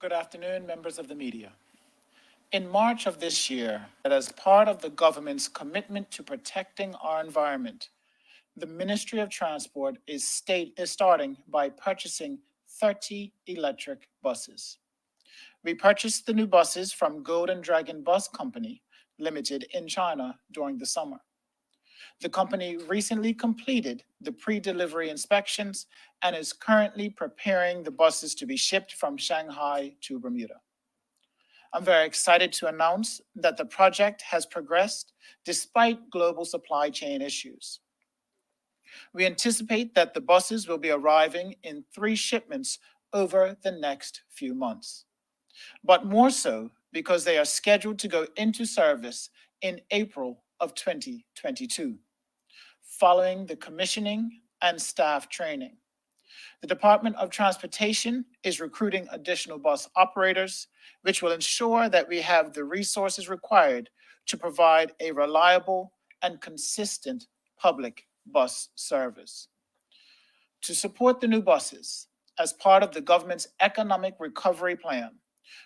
Good afternoon, members of the media. In March of this year, that as part of the government's commitment to protecting our environment, the Ministry of Transport is starting by purchasing 30 electric buses. We purchased the new buses from Golden Dragon Bus Company Limited in China during the summer. The company recently completed the pre-delivery inspections and is currently preparing the buses to be shipped from Shanghai to Bermuda. I'm very excited to announce that the project has progressed despite global supply chain issues. We anticipate that the buses will be arriving in 3 shipments over the next few months, but more so because they are scheduled to go into service in April of 2022, following the commissioning and staff training. The Department of Transportation is recruiting additional bus operators, which will ensure that we have the resources required to provide a reliable and consistent public bus service. To support the new buses, as part of the government's economic recovery plan,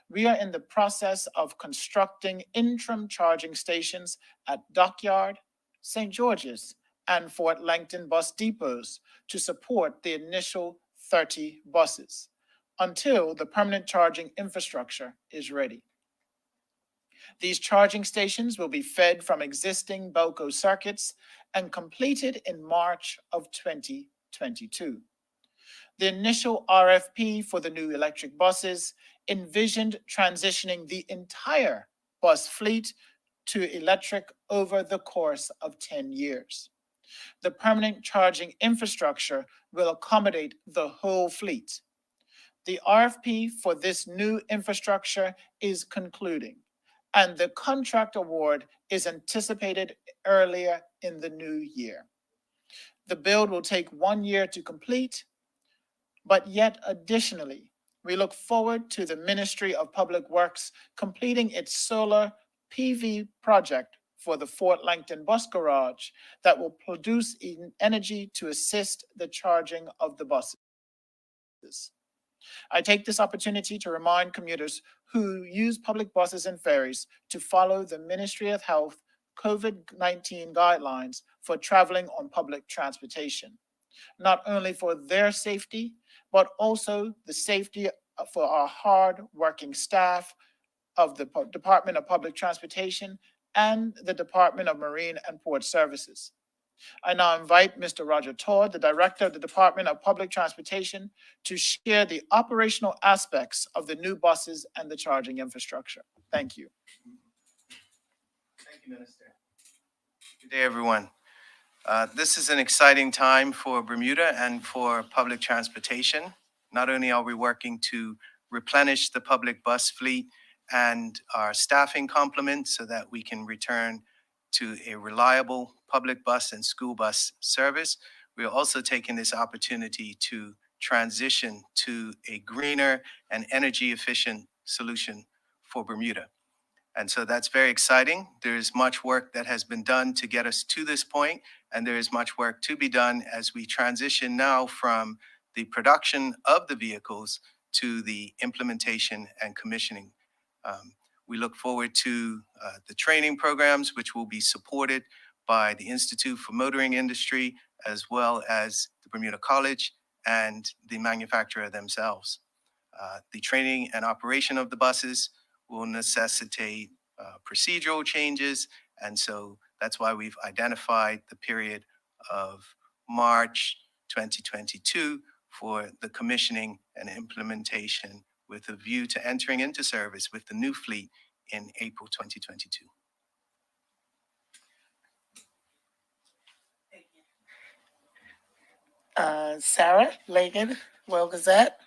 we are in the process of constructing interim charging stations at Dockyard, St. George's, and Fort Langton bus depots to support the initial 30 buses until the permanent charging infrastructure is ready. These charging stations will be fed from existing BELCO circuits and completed in March of 2022. The initial RFP for the new electric buses envisioned transitioning the entire bus fleet to electric over the course of 10 years. The permanent charging infrastructure will accommodate the whole fleet. The RFP for this new infrastructure is concluding, and the contract award is anticipated earlier in the new year. The build will take 1 year to complete, but yet additionally, we look forward to the Ministry of Public Works completing its solar PV project for the Fort Langton bus garage that will produce energy to assist the charging of the buses. I take this opportunity to remind commuters who use public buses and ferries to follow the Ministry of Health COVID-19 guidelines for traveling on public transportation, not only for their safety, but also the safety for our hard-working staff of the Department of Public Transportation and the Department of Marine and Port Services. I now invite Mr. Roger Todd, the Director of the Department of Public Transportation, to share the operational aspects of the new buses and the charging infrastructure. Thank you. Thank you, Minister. Good day, everyone. This is an exciting time for Bermuda and for public transportation. Not only are we working to replenish the public bus fleet and our staffing complement so that we can return to a reliable public bus and school bus service, we are also taking this opportunity to transition to a greener and energy efficient solution for Bermuda. And so that's very exciting. There is much work that has been done to get us to this point, and there is much work to be done as we transition now from the production of the vehicles to the implementation and commissioning. We look forward to the training programs, which will be supported by the Institute for Motoring Industry, as well as the Bermuda College and the manufacturer themselves. The training and operation of the buses will necessitate procedural changes, and so that's why we've identified the period of March 2022 for the commissioning and implementation with a view to entering into service with the new fleet in April 2022. Sarah Lagan, World Gazette.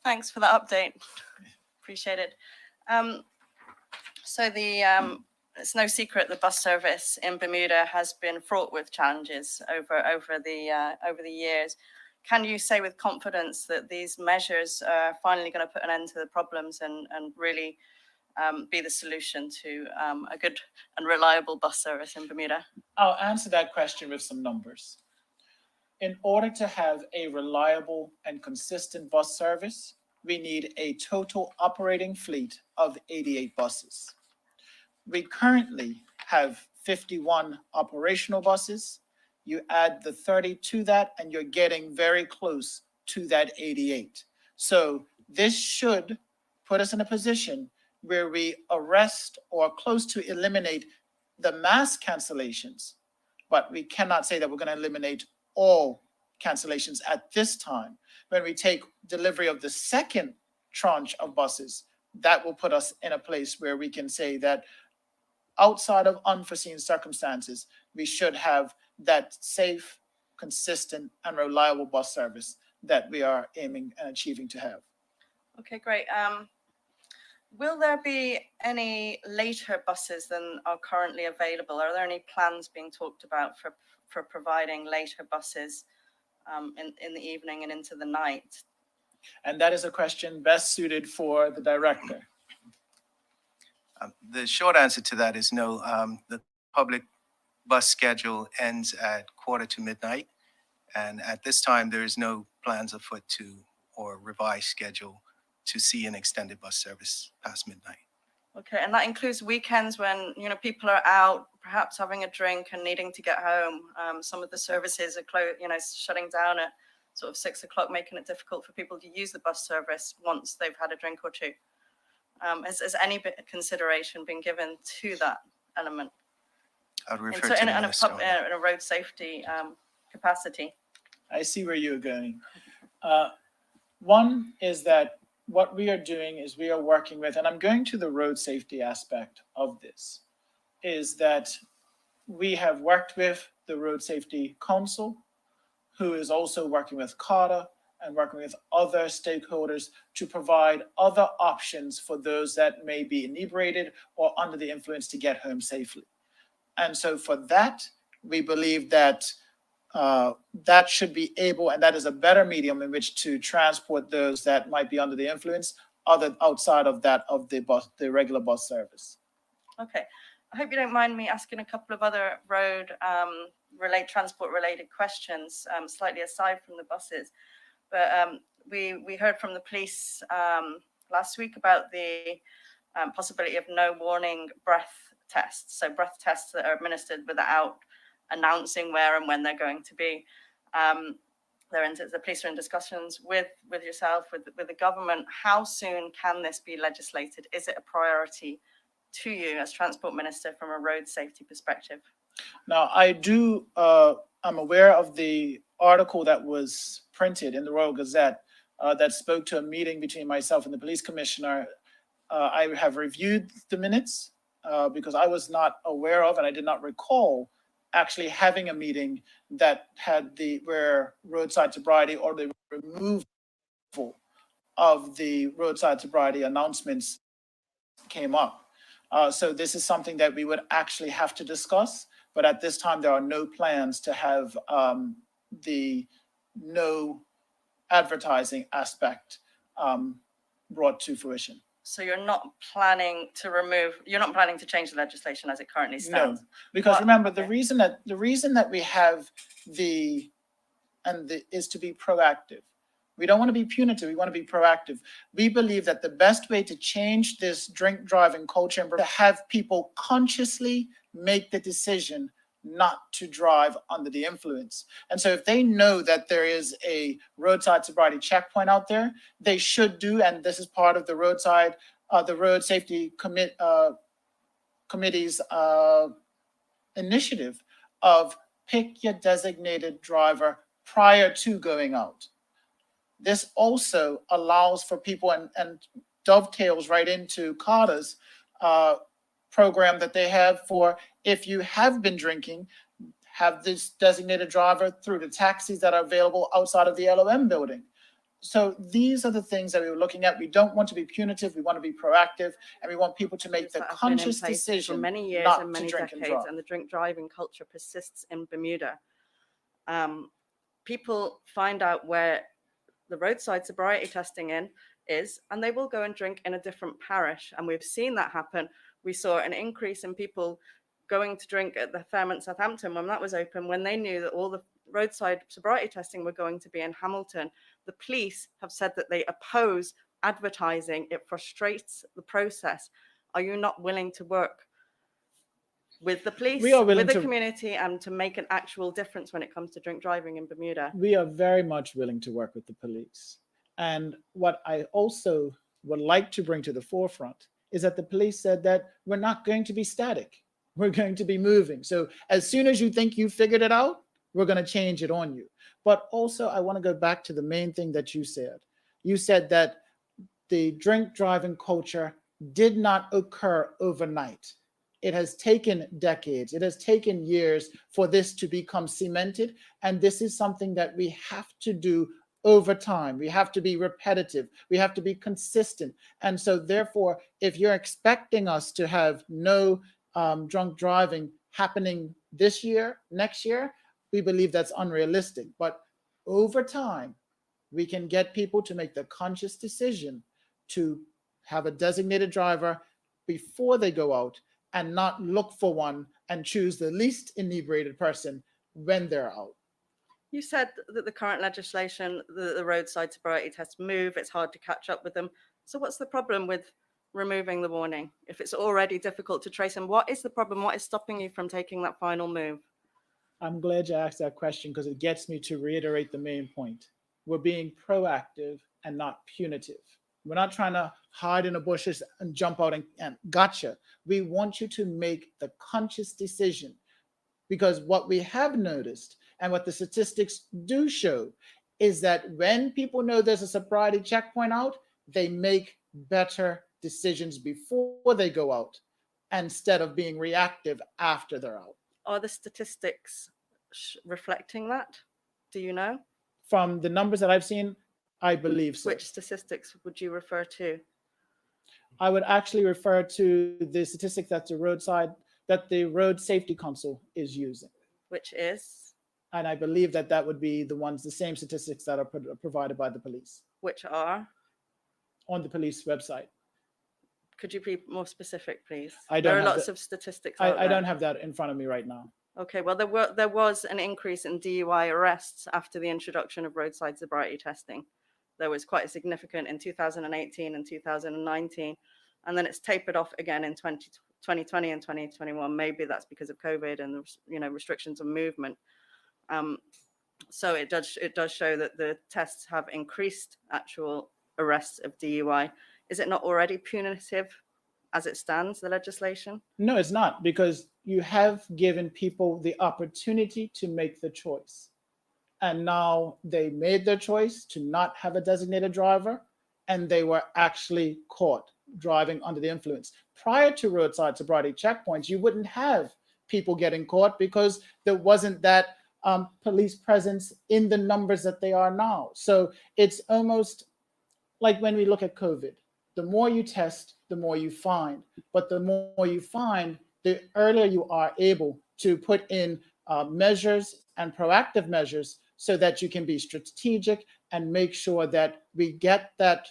Thanks for the update. Appreciate it. It's no secret the bus service in Bermuda has been fraught with challenges over the years. Can you say with confidence that these measures are finally going to put an end to the problems and really be the solution to a good and reliable bus service in Bermuda? I'll answer that question with some numbers. In order to have a reliable and consistent bus service, we need a total operating fleet of 88 buses. We currently have 51 operational buses. You add the 30 to that, and you're getting very close to that 88. So this should put us in a position where we arrest or close to eliminate the mass cancellations, but we cannot say that we're going to eliminate all cancellations at this time. When we take delivery of the second tranche of buses, that will put us in a place where we can say that outside of unforeseen circumstances, we should have that safe, consistent, and reliable bus service that we are aiming and achieving to have. Okay, great. Will there be any later buses than are currently available? Are there any plans being talked about for providing later buses in the evening and into the night? And that is a question best suited for the director. The short answer to that is no. The public bus schedule ends at 1:45, and at this time, there is no plans afoot to or revised schedule to see an extended bus service past midnight. Okay, and that includes weekends when people are out, perhaps having a drink and needing to get home. Some of the services are shutting down at sort of 6 o'clock, making it difficult for people to use the bus service once they've had a drink or two. Has any bit of consideration been given to that element? I'd refer to the minister on that. In a road safety capacity. I see where you're going. One is that what we are doing is we are working with, and I'm going to the road safety aspect of this, is that we have worked with the Road Safety Council, who is also working with CARTA and working with other stakeholders to provide other options for those that may be inebriated or under the influence to get home safely. And so for that, we believe that that should be able, and that is a better medium in which to transport those that might be under the influence, outside of that of the regular bus service. Okay, I hope you don't mind me asking a couple of other road transport related questions, slightly aside from the buses. But we heard from the police last week about the possibility of no warning breath tests. So breath tests that are administered without announcing where and when they're going to be. The police are in discussions with yourself, with the government. How soon can this be legislated? Is it a priority to you as Transport Minister from a road safety perspective? Now, I'm aware of the article that was printed in the Royal Gazette that spoke to a meeting between myself and the police commissioner. I have reviewed the minutes because I was not aware of, and I did not recall actually having a meeting that had where roadside sobriety or the removal of the roadside sobriety announcements came up. So this is something that we would actually have to discuss, but at this time, there are no plans to have the no advertising aspect brought to fruition. So you're not planning to change the legislation as it currently stands? No, because remember, the reason that we have is to be proactive. We don't want to be punitive. We want to be proactive. We believe that the best way to change this drink driving culture is to have people consciously make the decision not to drive under the influence. And so if they know that there is a roadside sobriety checkpoint out there, they should do, and this is part of the road safety committee's initiative of pick your designated driver prior to going out. This also allows for people and dovetails right into CARTA's program that they have for if you have been drinking, have this designated driver through the taxis that are available outside of the LOM building. So these are the things that we were looking at. We don't want to be punitive. We want to be proactive, and we want people to make the conscious decision for many years not and many to drink and decades, drive. and the drink driving culture persists in Bermuda. People find out where the roadside sobriety testing is, and they will go and drink in a different parish. And we've seen that happen. We saw an increase in people going to drink at the Fairmont Southampton when that was open, when they knew that all the roadside sobriety testing were going to be in Hamilton. The police have said that they oppose advertising. It frustrates the process. Are you not willing to work with the police, We are willing with the to- community, and to make an actual difference when it comes to drink driving in Bermuda? We are very much willing to work with the police. And what I also would like to bring to the forefront is that the police said that we're not going to be static. We're going to be moving. So as soon as you think you figured it out, we're going to change it on you. But also, I want to go back to the main thing that you said. You said that the drink driving culture did not occur overnight. It has taken decades, it has taken years for this to become cemented. And this is something that we have to do over time. We have to be repetitive. We have to be consistent. And so therefore, if you're expecting us to have no drunk driving happening this year, next year, we believe that's unrealistic. But over time, we can get people to make the conscious decision to have a designated driver before they go out and not look for one and choose the least inebriated person when they're out. You said that the current legislation, the roadside sobriety tests move, it's hard to catch up with them. So what's the problem with removing the warning if it's already difficult to trace? And what is the problem? What is stopping you from taking that final move? I'm glad you asked that question because it gets me to reiterate the main point. We're being proactive and not punitive. We're not trying to hide in the bushes and jump out and gotcha. We want you to make the conscious decision, because what we have noticed and what the statistics do show is that when people know there's a sobriety checkpoint out, they make better decisions before they go out instead of being reactive after they're out. Are the statistics reflecting that? Do you know? From the numbers that I've seen, I believe so. Which statistics would you refer to? I would actually refer to the statistics that the Road Safety Council is using. Which is? And I believe that that would be the same statistics that are provided by the police Which are? on the police website. Could you be more specific, please? I don't There are have lots the- of statistics I out there. don't have that in front of me right now. Okay, well, there was an increase in DUI arrests after the introduction of roadside sobriety testing. There was quite a significant in 2018 and 2019, and then it's tapered off again in 2020 and 2021. Maybe that's because of COVID and restrictions on movement. So it does show that the tests have increased actual arrests of DUI. Is it not already punitive as it stands, the legislation? No, it's not, because you have given people the opportunity to make the choice. And now they made their choice to not have a designated driver, and they were actually caught driving under the influence. Prior to roadside sobriety checkpoints, you wouldn't have people getting caught because there wasn't that police presence in the numbers that they are now. So it's almost like when we look at COVID. The more you test, the more you find. But the more you find, the earlier you are able to put in measures and proactive measures so that you can be strategic and make sure that we get that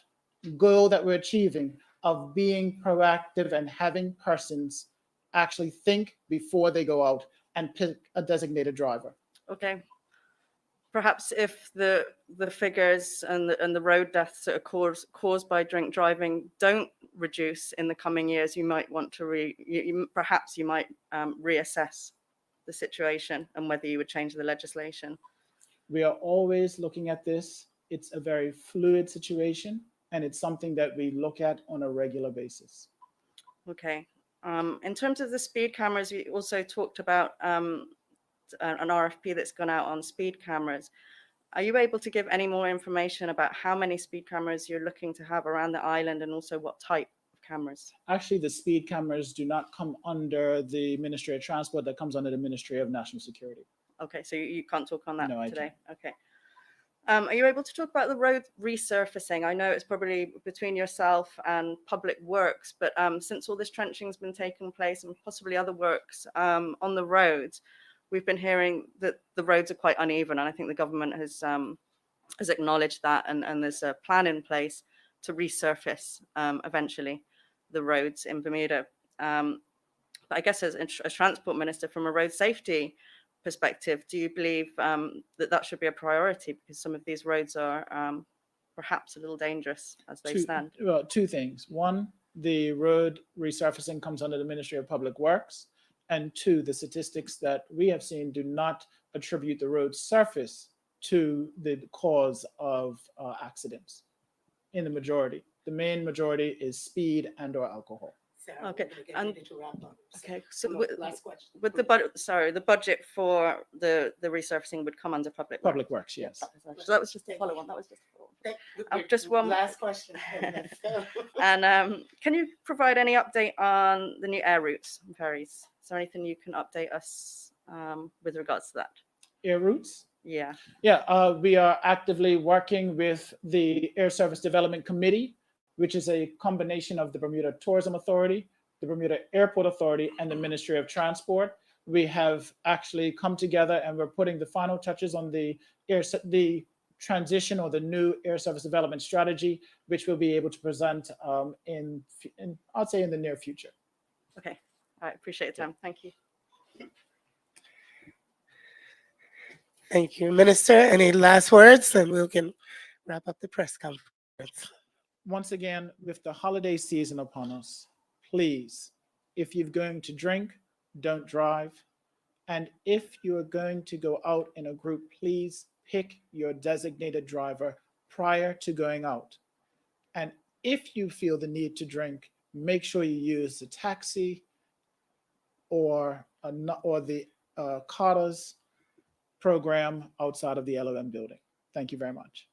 goal that we're achieving of being proactive and having persons actually think before they go out and pick a designated driver. Okay. Perhaps if the figures and the road deaths that are caused by drink driving don't reduce in the coming years, you might want to perhaps you might reassess the situation and whether you would change the legislation. We are always looking at this. It's a very fluid situation, and it's something that we look at on a regular basis. Okay. In terms of the speed cameras, we also talked about an RFP that's gone out on speed cameras. Are you able to give any more information about how many speed cameras you're looking to have around the island, and also what type of cameras? Actually, the speed cameras do not come under the Ministry of Transport. That comes under the Ministry of National Security. Okay, so you can't talk on that No, I today. Okay. Are you able to talk about the road resurfacing? I know it's probably between yourself and Public Works, but since all this trenching has been taking place and possibly other works on the roads, we've been hearing that the roads are quite uneven, and I think the government has acknowledged that, and there's a plan in place. to resurface eventually the roads in Bermuda. But I guess as a transport minister, from a road safety perspective, do you believe that that should be a priority, because some of these roads are perhaps a little dangerous as they stand? Well, two things. One, the road resurfacing comes under the Ministry of Public Works. And two, the statistics that we have seen do not attribute the road surface to the cause of accidents in the majority. The main majority is speed and or alcohol. Sarah, Okay, we're gonna get and- ready to wrap up. Okay, so Last question. with the budget, sorry, the budget for the resurfacing would come under public works. Public Works, yes. So that was just a follow on. That was just a follow on. Thank- just one- Last question. Let's go. And can you provide any update on the new air routes and ferries? Is there anything you can update us with regards to that? Air routes? Yeah. Yeah, we are actively working with the Air Service Development Committee, which is a combination of the Bermuda Tourism Authority, the Bermuda Airport Authority, and the Ministry of Transport. We have actually come together and we're putting the final touches on the transition or the new Air Service Development Strategy, which we'll be able to present in I'd say in the near future. Okay. All right. Appreciate your time. Thank you. Thank you, Minister. Any last words? And we can wrap up the press conference. Once again, with the holiday season upon us, please, if you're going to drink, don't drive. And if you are going to go out in a group, please pick your designated driver prior to going out. And if you feel the need to drink, make sure you use the taxi or the Carter's program outside of the LOM building. Thank you very much.